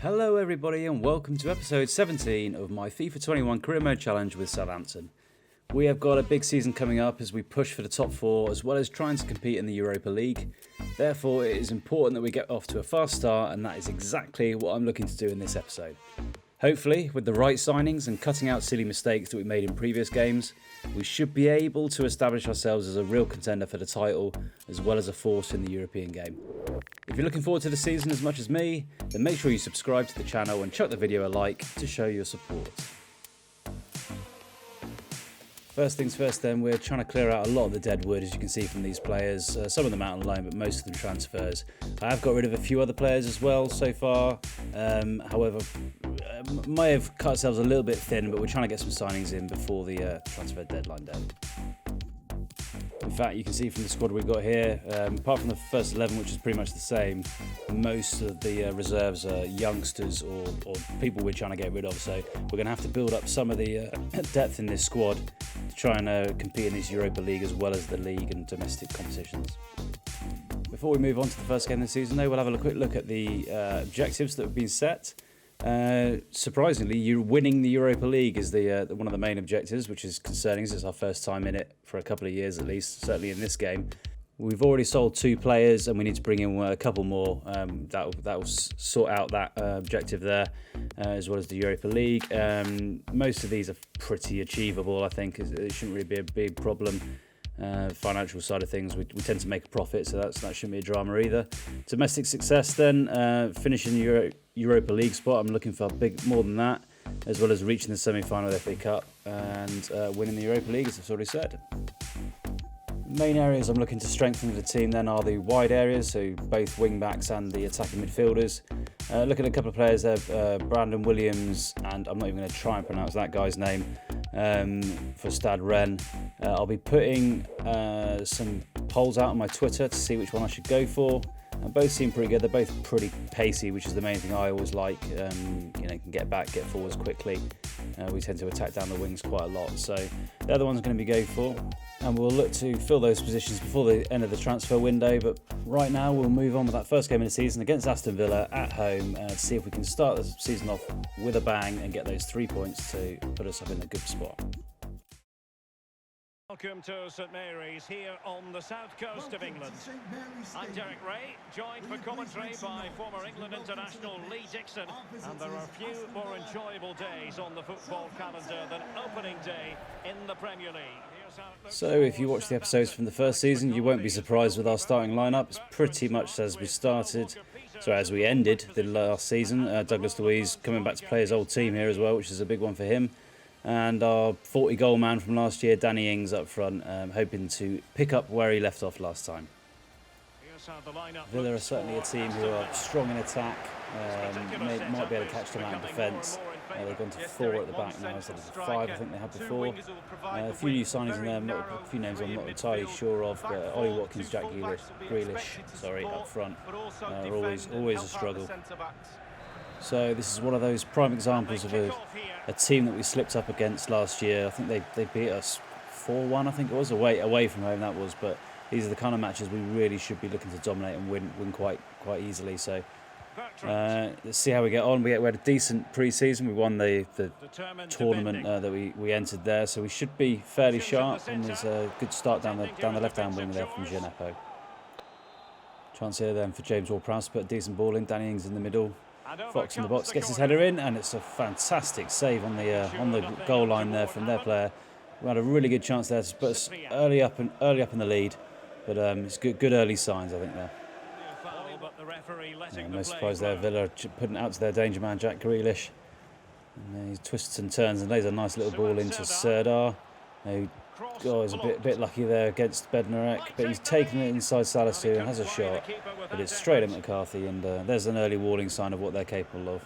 Hello everybody and welcome to episode 17 of my FIFA 21 Career Mode Challenge with Southampton. We have got a big season coming up as we push for the top four as well as trying to compete in the Europa League. Therefore it is important that we get off to a fast start, and that is exactly what I'm looking to do in this episode. Hopefully, with the right signings and cutting out silly mistakes that we made in previous games, we should be able to establish ourselves as a real contender for the title, as well as a force in the European game. If you're looking forward to the season as much as me, then make sure you subscribe to the channel and chuck the video a like to show your support. First things first then, we're trying to clear out a lot of the dead wood, as you can see from these players. Some of them out on loan, but most of them transfers. I have got rid of a few other players as well so far. However, may have cut ourselves a little bit thin, but we're trying to get some signings in before the transfer deadline day. In fact, you can see from the squad we've got here, apart from the first 11, which is pretty much the same, most of the reserves are youngsters or people we're trying to get rid of. So we're going to have to build up some of the depth in this squad to try and compete in this Europa League as well as the league and domestic competitions. Before we move on to the first game of the season, though, we'll have a quick look at the objectives that have been set. Surprisingly, you winning the Europa League is the one of the main objectives, which is concerning as it's our first time in it for a couple of years at least, certainly in this game. We've already sold 2 players and we need to bring in a couple more. That will sort out that objective there, as well as the Europa League. Most of these are pretty achievable, I think. It shouldn't really be a big problem. Financial side of things, we tend to make a profit, so that shouldn't be a drama either. Domestic success then, finishing the Europa League spot. I'm looking for more than that, as well as reaching the semi-final of the FA Cup and winning the Europa League, as I've already said. Main areas I'm looking to strengthen with the team then are the wide areas, so both wing backs and the attacking midfielders. Looking at a couple of players there, Brandon Williams, and I'm not even going to try and pronounce that guy's name, for Stade Rennes. I'll be putting some polls out on my Twitter to see which one I should go for. Both seem pretty good. They're both pretty pacey, which is the main thing I always like. Can get back, get forwards quickly. We tend to attack down the wings quite a lot, so the other one's going to be go for. And we'll look to fill those positions before the end of the transfer window. But right now, we'll move on with that first game of the season against Aston Villa at home to see if we can start the season off with a bang and get those 3 points to put us up in a good spot. Welcome to St Mary's here on the south coast of England. I'm Derek Ray, joined for commentary by former England international Lee Dixon, and there are few more enjoyable days on the football calendar than opening day in the Premier League. So if you watch the episodes from the first season, you won't be surprised with our starting lineup. It's pretty much as we ended the last season. Douglas Luiz coming back to play his old team here as well, which is a big one for him. And our 40-goal man from last year, Danny Ings, up front, hoping to pick up where he left off last time. Villa are certainly a team who are strong in attack, might be able to catch them out in defence. They've gone to 4 at the back now instead of 5 I think they had before. A few new signings in there, a few names I'm not entirely sure of, but Ollie Watkins, Jack Grealish, up front are always a struggle. So this is one of those prime examples of a team that we slipped up against last year. I think they beat us 4-1, I think it was, away from home that was. But these are the kind of matches we really should be looking to dominate and win quite easily. So let's see how we get on. We had a decent pre-season. We won the tournament that we entered there, so we should be fairly sharp. And there's a good start down the left-hand wing there from Genepo. Chance here then for James Ward-Prowse to put a decent ball in. Danny Ings in the middle. Fox in the box gets his header in, and it's a fantastic save on the goal line there from their player. We had a really good chance there to put us early up in the lead, but it's good early signs, I think, there. No surprise there, Villa putting it out to their danger man Jack Grealish. And he twists and turns and lays a nice little ball into Serdar. He's a bit lucky there against Bednarek, but he's taken it inside Salisu and has a shot, but it's straight at McCarthy, and there's an early warning sign of what they're capable of.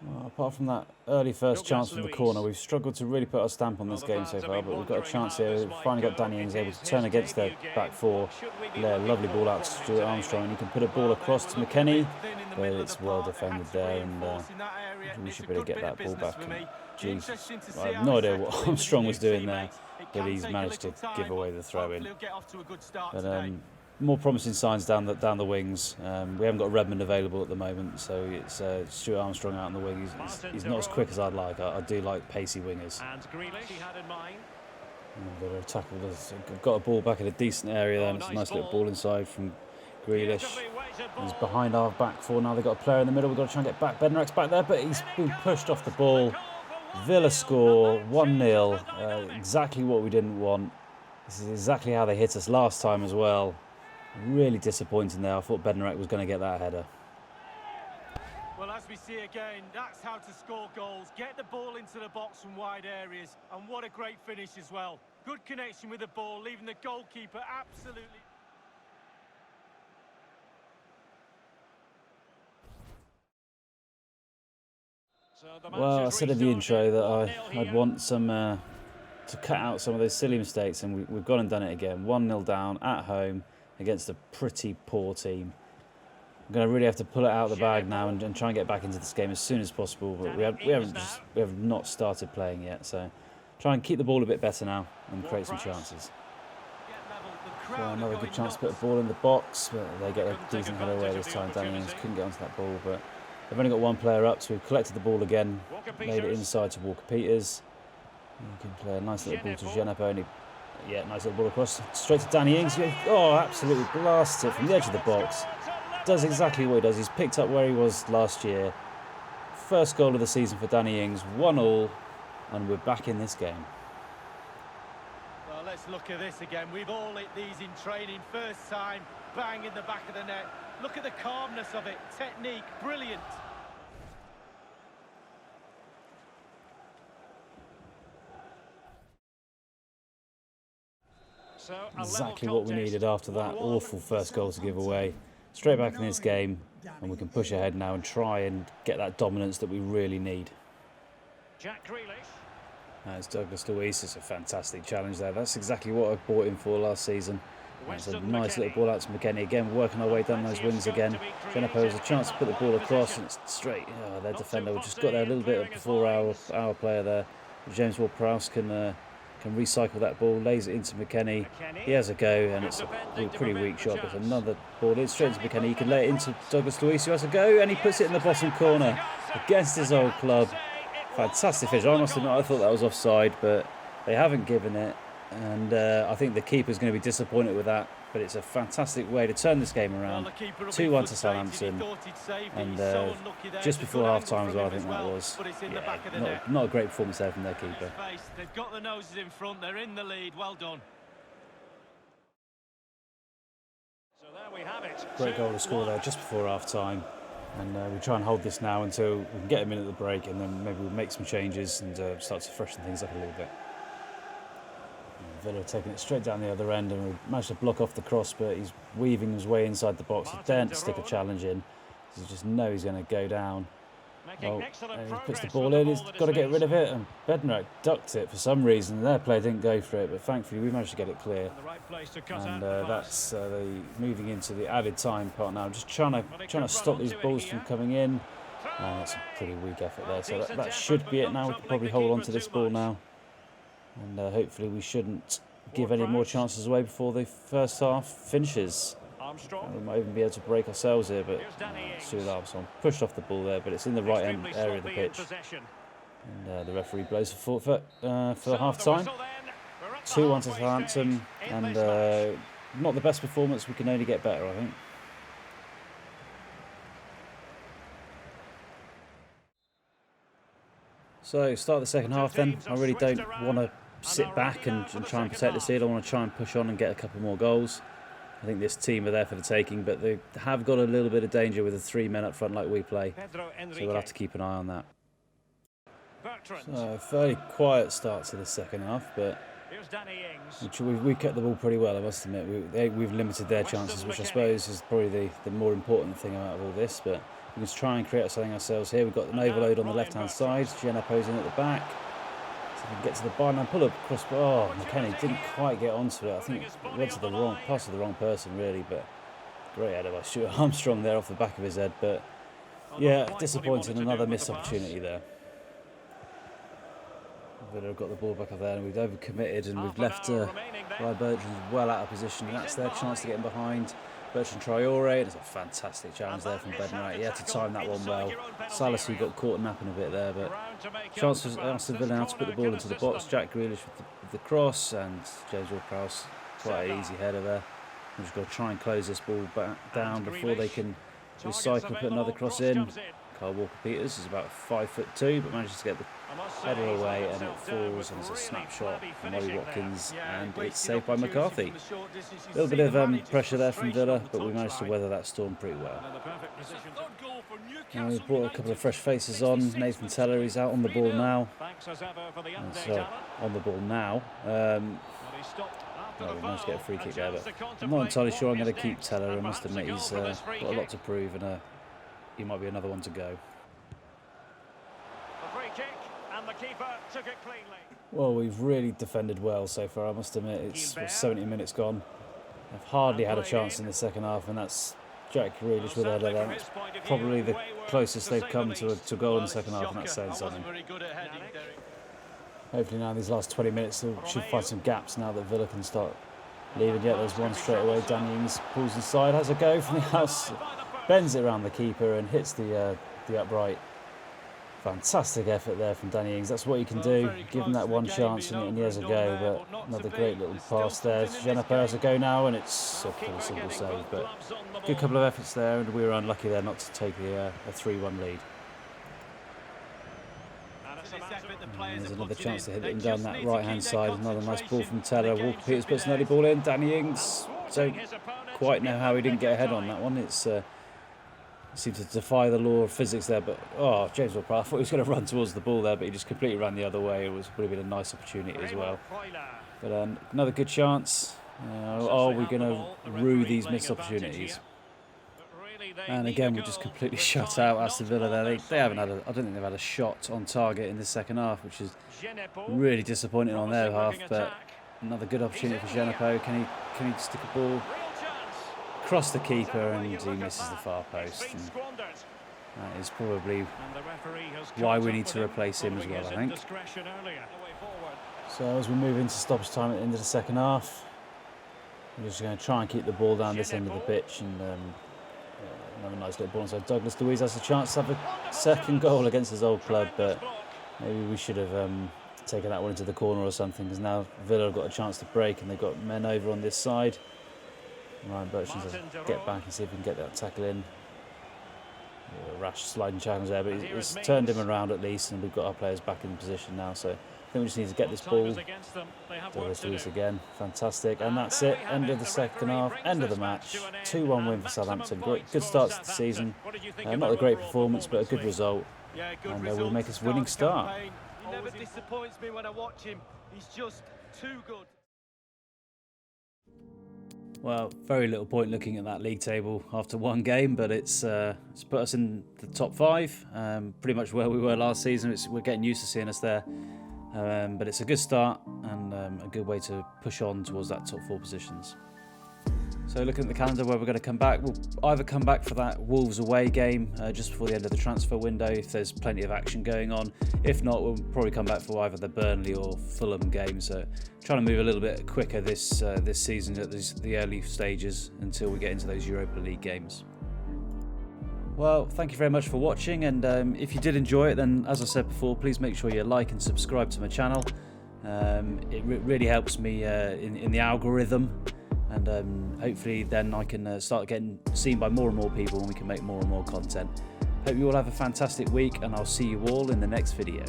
Well, apart from that early first chance from the corner, we've struggled to really put our stamp on this game so far, but we've got a chance here. We've finally got Danny Ings able to turn against their back four. Lovely ball out to Stuart Armstrong, and he can put a ball across to McKennie, but it's well defended there, and we should be able to get that ball back. I have no idea what Armstrong was doing there, but he's managed to give away the throw in. But more promising signs down the wings. We haven't got Redmond available at the moment, so it's Stuart Armstrong out on the wing. He's not as quick as I'd like. I do like pacey wingers. And Grealish he had in mind. But a tackle. I've got a ball back in a decent area there. And it's a nice little ball inside from Grealish. He's behind our back four now. They've got a player in the middle. We've got to try and get back. Bednarek's back there, but he's been pushed off the ball. Villa score 1-0. Exactly what we didn't want. This is exactly how they hit us last time as well. Really disappointing there. I thought Bednarek was going to get that header. Well, as we see again, that's how to score goals. Get the ball into the box from wide areas. And what a great finish as well. Good connection with the ball, leaving the goalkeeper absolutely... Well, I said in the intro that I'd want some to cut out some of those silly mistakes, and we've gone and done it again. 1-0 down at home against a pretty poor team. I'm going to really have to pull it out of the bag now and try and get back into this game as soon as possible. But we have not started playing yet, so try and keep the ball a bit better now and create some chances. So another good chance to put a ball in the box, but they get a decent header away this time. Danny Ings couldn't get onto that ball, but they've only got one player up, so we've collected the ball again, made it inside to Walker Peters. You can play a nice little ball to Genepo. Yeah, nice little ball across, straight to Danny Ings. Oh, absolutely blasts it from the edge of the box. Does exactly what he does. He's picked up where he was last year. First goal of the season for Danny Ings, 1-1, and we're back in this game. Well, let's look at this again. We've all hit these in training. First time, bang in the back of the net. Look at the calmness of it. Technique, brilliant. Exactly what we needed after that awful first goal to give away. Straight back in this game, and we can push ahead now and try and get that dominance that we really need. Jack Grealish. It's Douglas Luiz. It's a fantastic challenge there. That's exactly what I bought him for last season. It's a nice little ball out to McKennie again, working our way down those wings again. Genepo has a chance to put the ball across, and it's straight. Oh, their defender just got there a little bit before our player there. James Ward-Prowse can recycle that ball, lays it into McKennie. He has a go, and it's a pretty weak shot. But another ball in straight into McKennie. He can lay it into Douglas Luiz, who has a go, and he puts it in the bottom corner against his old club. Fantastic finish. I must admit, I thought that was offside, but they haven't given it. And I think the keeper's going to be disappointed with that. But it's a fantastic way to turn this game around. 2-1 to Southampton. And just before half-time as well, I think that was. Yeah, not a great performance there from their keeper. They've got the noses in front. They're in the lead. Well done. So there we have it. Great goal to score there just before half-time. And we try and hold this now until we can get a minute at the break, and then maybe we'll make some changes and start to freshen things up a little bit. Villa taking it straight down the other end, and we managed to block off the cross, but he's weaving his way inside the box. He daren't stick a challenge in, because he just knows he's going to go down. Oh, and he puts the ball in, he's got to get rid of it, and Bednarek ducked it for some reason. Their player didn't go for it, but thankfully we managed to get it clear. And that's moving into the added time part now. Just trying to stop these balls from coming in. That's a pretty weak effort there, so that should be it now. We can probably hold on to this ball now. And hopefully we shouldn't give any more chances away before the first half finishes. We might even be able to break ourselves here, but Stuart Armstrong pushed off the ball there, but it's in the right end area of the pitch. And the referee blows for forfeit for half-time. 2-1 to Southampton, and not the best performance. We can only get better, I think. So, start the second half then. I really don't want to sit back and try and protect this lead. I want to try and push on and get a couple more goals. I think this team are there for the taking, but they have got a little bit of danger with the 3 men up front like we play. So we'll have to keep an eye on that. So, fairly quiet start to the second half, but we kept the ball pretty well, I must admit. We've limited their chances, which I suppose is probably the more important thing out of all this, but we can try and create something ourselves here. We've got an overload on the left-hand side. Genepo's in at the back. So we can get to the byline and pull up across. Oh, McKennie didn't quite get onto it. I think it went to the wrong person, really. But great header by Stuart Armstrong there off the back of his head. But yeah, disappointing. Another missed opportunity there. Villa have got the ball back up there, and we've overcommitted, and we've left Ryan Bertrand well out of position, and that's their chance to get in behind. Bertrand Traore, it's a fantastic challenge there from Bednarek. He had to time that one well. Salisu got caught napping a bit there, but chance for Aston Villa now to put the ball into the box. Jack Grealish with the cross, and James Ward-Prowse, quite an easy header there. We've just got to try and close this ball back down before they can recycle and put another cross in. Kyle Walker-Peters is about 5'2", but manages to get the header away, and it falls, and it's a snapshot from Ollie Watkins, and it's saved by McCarthy. A little bit of pressure there from Villa, but we managed to weather that storm pretty well. We've brought a couple of fresh faces on. Nathan Teller is out on the ball now. On the ball now. We managed to get a free kick there, but I'm not entirely sure I'm going to keep Teller. I must admit he's got a lot to prove, and he might be another one to go. Well, we've really defended well so far, I must admit. It's 70 minutes gone. I've hardly had a chance in the second half, and that's Jack Grealish with a header there. That's probably the closest they've come to a goal in the second half, and that's saying something. Hopefully now in these last 20 minutes we should find some gaps now that Villa can start leaving. Yet there's one straight away. Danny Ings pulls inside, has a go from the house, bends it around the keeper and hits the upright. Fantastic effort there from Danny Ings. That's what you can do. Give him that one chance and he has a go. But another great little pass there. Jenapo has a go now, and it's a single save. But good couple of efforts there, and we were unlucky there not to take a 3-1 lead. And there's another chance to hit him down that right-hand side. Another nice ball from Teller. Walker-Peters puts an early ball in. Danny Ings don't quite know how he didn't get ahead on that one. It's seemed to defy the law of physics there, but James Ward-Prowse, I thought he was going to run towards the ball there, but he just completely ran the other way. It would have been a nice opportunity as well. But another good chance. Are we going to rue these missed opportunities? And again, we're just completely shut out. Aston Villa there. They haven't had I don't think they've had a shot on target in the second half, which is really disappointing on their half. But another good opportunity for Jenapo. Can he stick a ball across the keeper, and he misses the far post? And that is probably why we need to replace him as well, I think. So as we move into stoppage time at the end of the second half, we're just going to try and keep the ball down this end of the pitch, and another nice little ball. So Douglas Luiz has a chance to have a second goal against his old club, but maybe we should have taken that one into the corner or something, because now Villa have got a chance to break, and they've got men over on this side. Ryan Bertrand has to get back and see if he can get that tackle in. A rash sliding challenge there, but it's turned him around at least, and we've got our players back in position now. So I think we just need to get this ball. Douglas Luiz again, fantastic, and that's it. End of the second half, end of the match. 2-1 win for Southampton. Good start to the season. Not a great performance, but a good result, and will make us winning start. He never disappoints me when I watch him. He's just too good. Well, very little point looking at that league table after one game, but it's put us in the top 5, pretty much where we were last season. We're getting used to seeing us there, but it's a good start and a good way to push on towards that top 4 positions. So looking at the calendar where we're going to come back, we'll either come back for that Wolves away game just before the end of the transfer window if there's plenty of action going on. If not, we'll probably come back for either the Burnley or Fulham game. So trying to move a little bit quicker this season at the early stages until we get into those Europa League games. Well, thank you very much for watching, and if you did enjoy it, then as I said before, please make sure you like and subscribe to my channel. It really helps me in the algorithm. And hopefully then I can start getting seen by more and more people, and we can make more and more content. Hope you all have a fantastic week, and I'll see you all in the next video.